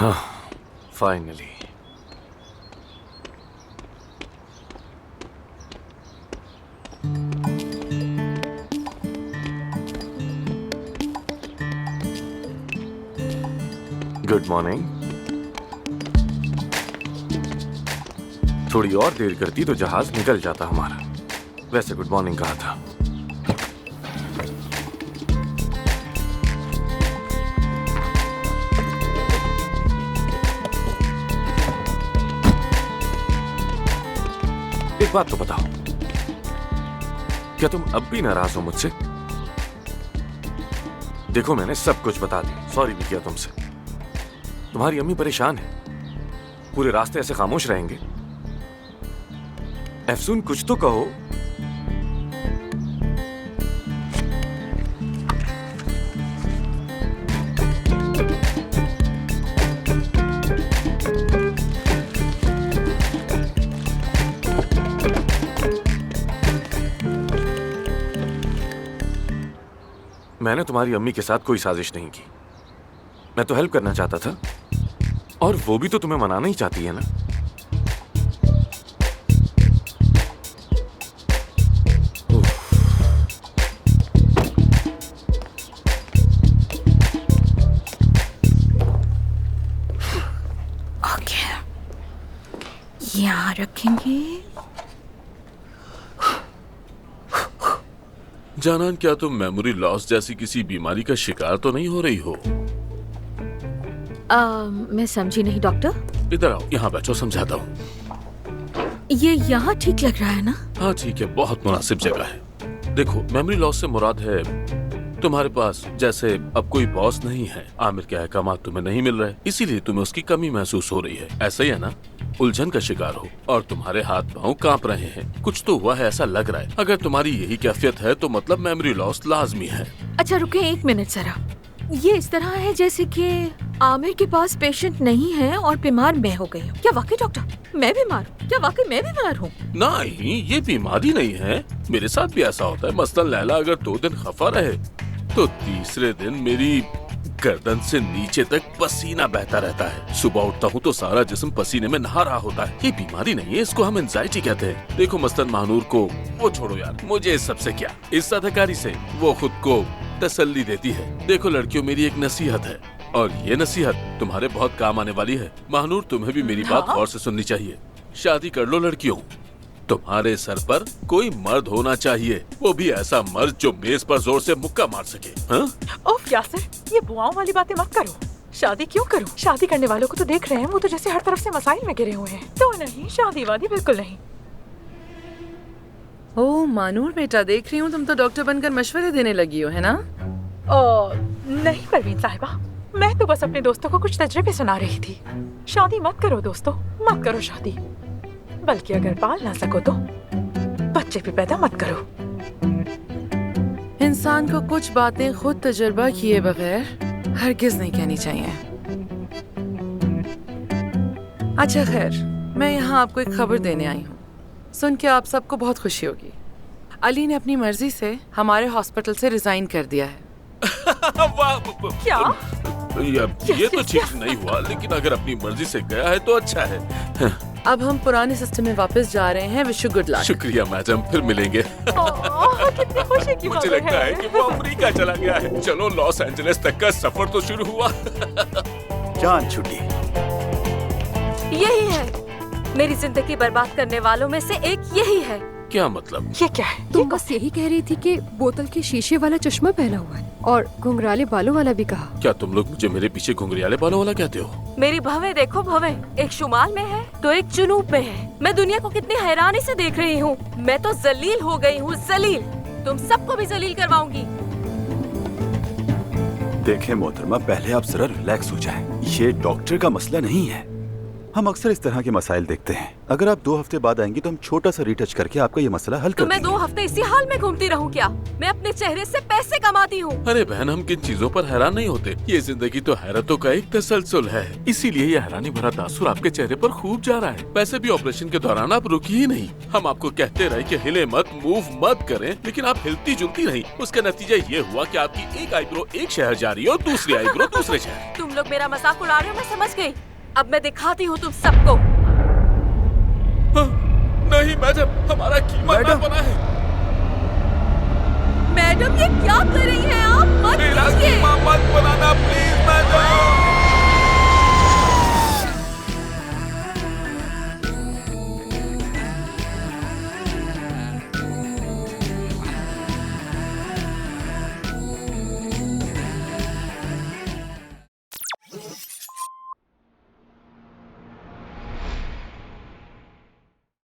हाँ, finally. Good morning. थोड़ी और देर करती तो जहाज निकल जाता हमारा। वैसे गुड मॉर्निंग कहा था। एक बात तो बताओ, क्या तुम अब भी नाराज हो मुझसे? देखो मैंने सब कुछ बता दिया, सॉरी भी किया तुमसे। तुम्हारी अम्मी परेशान है, पूरे रास्ते ऐसे खामोश रहेंगे? अफसून कुछ तो कहो। मैंने तुम्हारी अम्मी के साथ कोई साजिश नहीं की। मैं तो हेल्प करना चाहता था, और वो भी तो तुम्हें मनाना ही चाहती है ना। ओके, यहाँ रखेंगे। जानान, क्या तुम मेमोरी लॉस जैसी किसी बीमारी का शिकार तो नहीं हो रही हो? मैं समझी नहीं डॉक्टर। इधर आओ, यहाँ बैठो, समझाता हूँ। ये यहाँ ठीक लग रहा है ना? हाँ ठीक है, बहुत मुनासिब जगह है। देखो, मेमोरी लॉस से मुराद है तुम्हारे पास जैसे अब कोई बॉस नहीं है, आमिर के अहकामात तुम्हें नहीं मिल रहे, इसीलिए तुम्हें उसकी कमी महसूस हो रही है। ऐसा ही है ना? उलझन का शिकार हो और तुम्हारे हाथ पांव कांप रहे हैं। कुछ तो हुआ है ऐसा लग रहा है। अगर तुम्हारी यही कैफियत है तो मतलब मेमोरी लॉस लाजमी है। अच्छा रुके एक मिनट जरा। ये इस तरह है जैसे कि आमिर के पास पेशेंट नहीं है और बीमार मैं हो गई हूँ। क्या वाकई डॉक्टर मैं बीमार हूँ? क्या वाकई मैं बीमार हूँ? नहीं, ये बीमारी नहीं है। मेरे साथ भी ऐसा होता है। मसलन लैला अगर 2 दिन खफा रहे तो तीसरे दिन मेरी गर्दन से नीचे तक पसीना बहता रहता है। सुबह उठता हूँ तो सारा जिस्म पसीने में नहा रहा होता है। ये बीमारी नहीं है, इसको हम एंजाइटी कहते हैं। देखो मसलन महानूर को, वो छोड़ो यार, मुझे इस सबसे क्या, इस अदाकारी से वो खुद को तसल्ली देती है। देखो लड़कियों, मेरी एक नसीहत है और ये नसीहत तुम्हारे बहुत काम आने वाली है। महानूर, तुम्हें भी मेरी बात गौर से सुननी चाहिए। शादी कर लो लड़कियों। तुम्हारे सर पर कोई मर्द होना चाहिए, वो भी ऐसा मर्द जो मेज पर जोर से मुक्का मार सके। हाँ? ओफ यासिर, ये बुआओं वाली बातें मत करो। शादी क्यों करूं? शादी करने वालों को तो देख रहे हैं, वो तो जैसे हर तरफ से मसाइल में गिरे हुए हैं। तो नहीं, शादी वादी बिल्कुल नहीं। ओह मानूर बेटा, देख रही हूँ तुम तो डॉक्टर बनकर मशवरे देने लगी हो, है ना? नहीं परवीन साहिबा, मैं तो बस अपने दोस्तों को कुछ तजर्बे सुना रही थी। शादी मत करो दोस्तों, मत करो शादी। बल्कि अगर पाल ना सको तो बच्चे भी पैदा मत करो। इंसान को कुछ बातें खुद तजुर्बा किए बगैर हरगिज नहीं कहनी चाहिए। अच्छा खैर, मैं यहाँ आपको एक खबर देने आई हूँ। सुन के आप सबको बहुत खुशी होगी। अली ने अपनी मर्जी से हमारे हॉस्पिटल से रिजाइन कर दिया है। क्या? ये तो ठीक नहीं हुआ, लेकिन अगर अपनी मर्जी से गया है तो अच्छा है। अब हम पुराने सिस्टम में वापस जा रहे हैं। Wish you good luck. शुक्रिया मैडम, फिर मिलेंगे। कितनी खुशी की मुझे खबर लगता है कि वो अमेरिका चला गया है। चलो, लॉस एंजलिस तक का सफर तो शुरू हुआ। जान छुट्टी। यही है, मेरी जिंदगी बर्बाद करने वालों में से एक यही है। क्या मतलब? ये क्या है? तुम बस यही कह रही थी कि बोतल के शीशे वाला चश्मा पहना हुआ है और घुंघराले बालों वाला भी कहा। क्या तुम लोग मुझे मेरे पीछे घुंघरियाले बालों वाला कहते हो? मेरी भवें देखो भवें, एक शुमाल में है तो एक जुनूब में है। मैं दुनिया को कितनी हैरानी से देख रही हूँ। मैं तो जलील हो गई हूँ, जलील। तुम सबको भी जलील करवाऊंगी। देखें मोहतरमा, पहले आप जरा रिलैक्स हो जाएं। ये डॉक्टर का मसला नहीं है। हम अक्सर इस तरह के मसाइल देखते हैं। अगर आप 2 हफ्ते बाद आएंगी तो हम छोटा सा रीटच करके आपका ये मसला हल तो कर मैं देंगे। 2 हफ्ते इसी हाल में घूमती रहूं क्या? मैं अपने चेहरे से पैसे कमाती हूँ। अरे बहन, हम किन चीजों पर हैरान नहीं होते। ये जिंदगी तो हैरतों का एक तसलसल है, इसीलिए ये हैरानी भरा तासुर आपके चेहरे पर खूब जा रहा है। वैसे भी ऑपरेशन के दौरान आप रुकी ही नहीं। हम आपको कहते रहे कि हिले मत, मूव मत करें, लेकिन आप हिलती जुलती रही। उसका नतीजा ये हुआ कि आपकी एक आईब्रो एक शहर जा रही है और दूसरी आईब्रो दूसरे शहर। तुम लोग मेरा मजाक उड़ा रहे हो, मैं समझ गई। अब मैं दिखाती हूँ तुम सबको। नहीं मैडम, हमारा कीमा ना बना है। मैडम, ये क्या कर रही हैं आप? मत मेरा कीजिए। कीमा